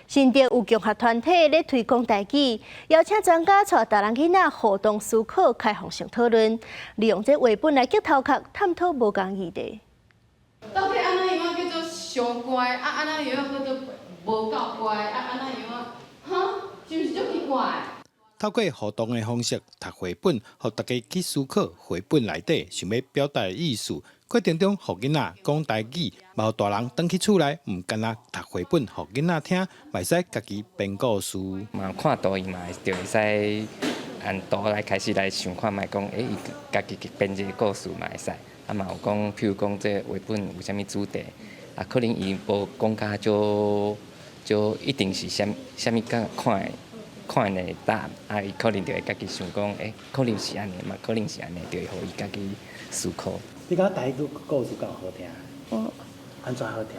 新竹有共学团体咧推广台语，邀请专家带大人囡仔互动思考、开放性讨论，利用这绘本来激头壳探讨无共议题。到底安怎样叫做上乖？安怎样叫做无够乖？安怎样哈？是毋是足奇怪？透过互动的方式读绘本，互大家去思考绘本内底想要表达的意思。过程中，互囡仔讲台语，嘛，大人返去厝内，唔干那读绘本，互囡仔听，嘛会使家己编故事。嘛看图伊嘛就会使按图来开始来想看卖讲，伊家己编一个故事嘛会使。啊嘛有讲，譬如讲这绘本有啥物主题，啊可能伊无讲就一定是啥物看的答案，啊伊可能就会家己想讲，可能是安尼嘛，可能是安尼，就会互伊家己思考。你讲台语故事敢好听？安怎好听？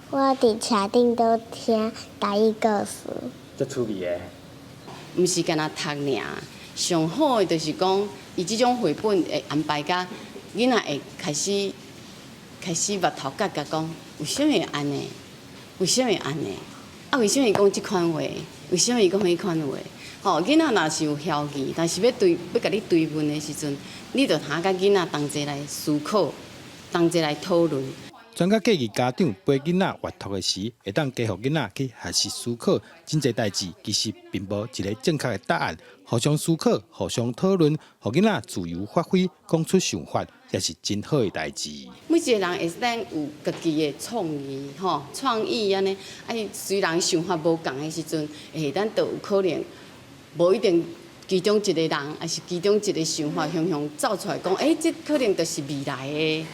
我伫车顶都听台语故事。足趣味的。毋是干那读尔，上好的就是讲，伊即种绘本会安排甲囡仔会开始目头角角讲，为什么会安尼？为什么会安尼？啊，为什么伊讲即款话？为什么伊讲迄款话？吼，囡仔若是有晓记，但是要甲你追问的时阵，你着通甲囡仔同齐来思考，同齐来讨论。专家建议家长陪囡仔阅读的时，会当加互囡仔去学习思考，真侪代志其实并无一个正确的答案，互相思考、互相讨论，互囡仔自由发挥，讲出想法，也是真好的代志。每一个人会当有家己的创意，吼，创意安尼，虽然想法无共的时阵，咱都有可能无一定其中一个人，还是其中一个想法，向走出来讲，这可能就是未来的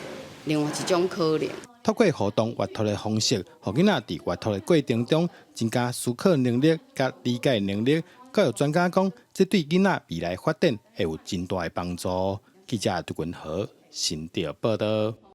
另外一种可能。透过互动阅读的方式，互囡仔伫阅读的过程中增加思考能力、甲理解能力。教育专家讲，这对囡仔未来发展会有真大的帮助。记者杜君豪，新竹报道。